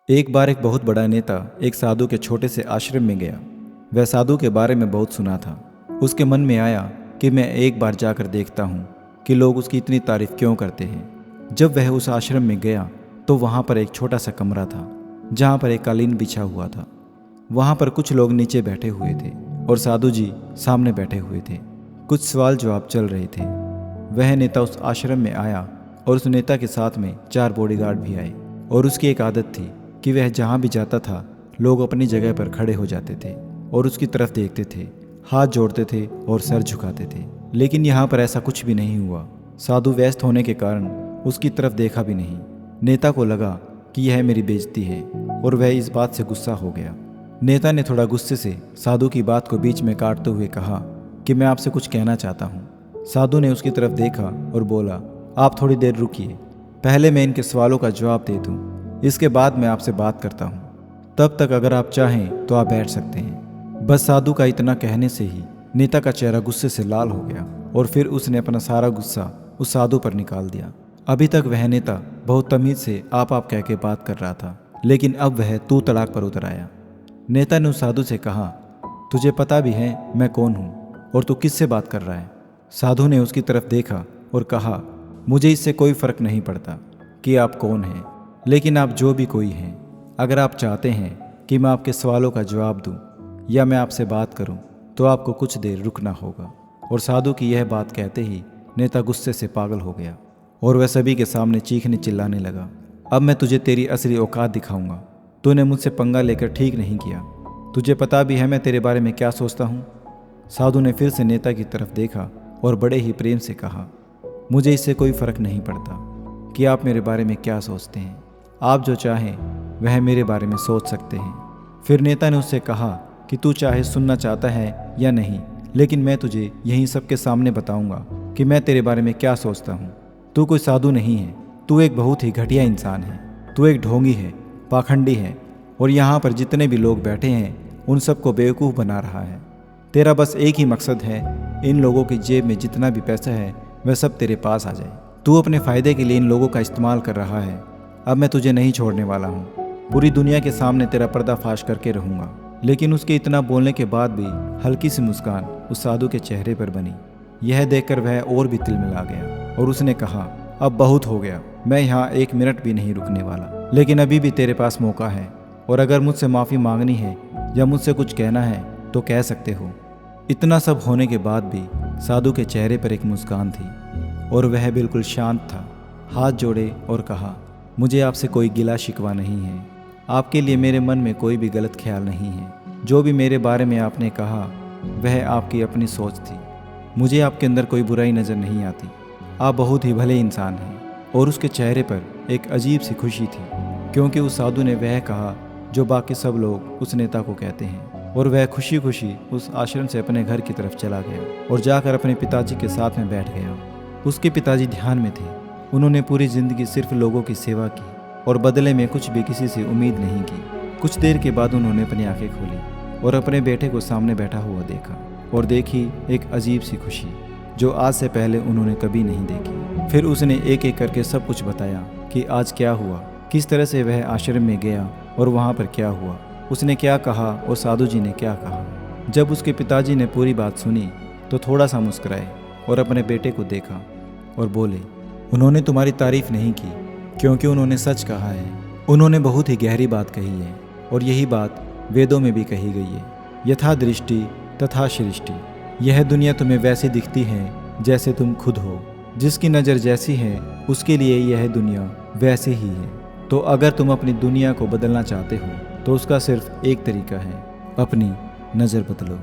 एक बार एक बहुत बड़ा नेता एक साधु के छोटे से आश्रम में गया। वह साधु के बारे में बहुत सुना था। उसके मन में आया कि मैं एक बार जाकर देखता हूँ कि लोग उसकी इतनी तारीफ क्यों करते हैं। जब वह उस आश्रम में गया तो वहाँ पर एक छोटा सा कमरा था जहाँ पर एक कालीन बिछा हुआ था। वहाँ पर कुछ लोग नीचे बैठे हुए थे और साधु जी सामने बैठे हुए थे। कुछ सवाल जवाब चल रहे थे। वह नेता उस आश्रम में आया और उस नेता के साथ में 4 बॉडीगार्ड भी आए और उसकी एक आदत थी कि वह जहाँ भी जाता था लोग अपनी जगह पर खड़े हो जाते थे और उसकी तरफ देखते थे, हाथ जोड़ते थे और सर झुकाते थे। लेकिन यहाँ पर ऐसा कुछ भी नहीं हुआ। साधु व्यस्त होने के कारण उसकी तरफ देखा भी नहीं। नेता को लगा कि यह मेरी बेइज्जती है और वह इस बात से गुस्सा हो गया। नेता ने थोड़ा गुस्से से साधु की बात को बीच में काटते हुए कहा कि मैं आपसे कुछ कहना चाहता हूँ। साधु ने उसकी तरफ देखा और बोला, आप थोड़ी देर रुकिए, पहले मैं इनके सवालों का जवाब दे दूँ, इसके बाद मैं आपसे बात करता हूँ। तब तक अगर आप चाहें तो आप बैठ सकते हैं। बस साधु का इतना कहने से ही नेता का चेहरा गुस्से से लाल हो गया और फिर उसने अपना सारा गुस्सा उस साधु पर निकाल दिया। अभी तक वह नेता बहुत तमीज से आप कह के बात कर रहा था, लेकिन अब वह तू तड़ाक पर उतर आया। नेता ने उस साधु से कहा, तुझे पता भी है मैं कौन हूँ और तू किससे बात कर रहा है? साधु ने उसकी तरफ देखा और कहा, मुझे इससे कोई फर्क नहीं पड़ता कि आप कौन हैं, लेकिन आप जो भी कोई हैं, अगर आप चाहते हैं कि मैं आपके सवालों का जवाब दूं या मैं आपसे बात करूं तो आपको कुछ देर रुकना होगा। और साधु की यह बात कहते ही नेता गुस्से से पागल हो गया और वह सभी के सामने चीखने चिल्लाने लगा, अब मैं तुझे तेरी असली औकात दिखाऊंगा। तूने मुझसे पंगा लेकर ठीक नहीं किया। तुझे पता भी है मैं तेरे बारे में क्या सोचता हूँ? साधु ने फिर से नेता की तरफ देखा और बड़े ही प्रेम से कहा, मुझे इससे कोई फर्क नहीं पड़ता कि आप मेरे बारे में क्या सोचते हैं। आप जो चाहें वह मेरे बारे में सोच सकते हैं। फिर नेता ने उससे कहा कि तू चाहे सुनना चाहता है या नहीं, लेकिन मैं तुझे यहीं सबके सामने बताऊंगा कि मैं तेरे बारे में क्या सोचता हूँ। तू कोई साधु नहीं है, तू एक बहुत ही घटिया इंसान है। तू एक ढोंगी है, पाखंडी है और यहाँ पर जितने भी लोग बैठे हैं उन सबको बेवकूफ़ बना रहा है। तेरा बस एक ही मकसद है, इन लोगों की जेब में जितना भी पैसा है वह सब तेरे पास आ जाए। तू अपने फ़ायदे के लिए इन लोगों का इस्तेमाल कर रहा है। अब मैं तुझे नहीं छोड़ने वाला हूँ। पूरी दुनिया के सामने तेरा पर्दाफाश करके रहूँगा। लेकिन उसके इतना बोलने के बाद भी हल्की सी मुस्कान उस साधु के चेहरे पर बनी। यह देखकर वह और भी तिलमिला गया और उसने कहा, अब बहुत हो गया, मैं यहाँ 1 मिनट भी नहीं रुकने वाला। लेकिन अभी भी तेरे पास मौका है और अगर मुझसे माफ़ी मांगनी है या मुझसे कुछ कहना है तो कह सकते हो। इतना सब होने के बाद भी साधु के चेहरे पर एक मुस्कान थी और वह बिल्कुल शांत था। हाथ जोड़े और कहा, मुझे आपसे कोई गिला शिकवा नहीं है। आपके लिए मेरे मन में कोई भी गलत ख्याल नहीं है। जो भी मेरे बारे में आपने कहा वह आपकी अपनी सोच थी। मुझे आपके अंदर कोई बुराई नज़र नहीं आती। आप बहुत ही भले इंसान हैं। और उसके चेहरे पर एक अजीब सी खुशी थी, क्योंकि उस साधु ने वह कहा जो बाकी सब लोग उस नेता को कहते हैं। और वह खुशी खुशी उस आश्रम से अपने घर की तरफ चला गया और जाकर अपने पिताजी के साथ में बैठ गया। उसके पिताजी ध्यान में थे। उन्होंने पूरी ज़िंदगी सिर्फ लोगों की सेवा की और बदले में कुछ भी किसी से उम्मीद नहीं की। कुछ देर के बाद उन्होंने अपनी आंखें खोली और अपने बेटे को सामने बैठा हुआ देखा और देखी एक अजीब सी खुशी जो आज से पहले उन्होंने कभी नहीं देखी। फिर उसने एक एक करके सब कुछ बताया कि आज क्या हुआ, किस तरह से वह आश्रम में गया और वहाँ पर क्या हुआ, उसने क्या कहा और साधु जी ने क्या कहा। जब उसके पिताजी ने पूरी बात सुनी तो थोड़ा सा मुस्कुराए और अपने बेटे को देखा और बोले, उन्होंने तुम्हारी तारीफ नहीं की क्योंकि उन्होंने सच कहा है। उन्होंने बहुत ही गहरी बात कही है और यही बात वेदों में भी कही गई है, यथा दृष्टि तथा सृष्टि। यह दुनिया तुम्हें वैसी दिखती है जैसे तुम खुद हो। जिसकी नज़र जैसी है उसके लिए यह दुनिया वैसे ही है। तो अगर तुम अपनी दुनिया को बदलना चाहते हो तो उसका सिर्फ एक तरीका है, अपनी नज़र बदलो।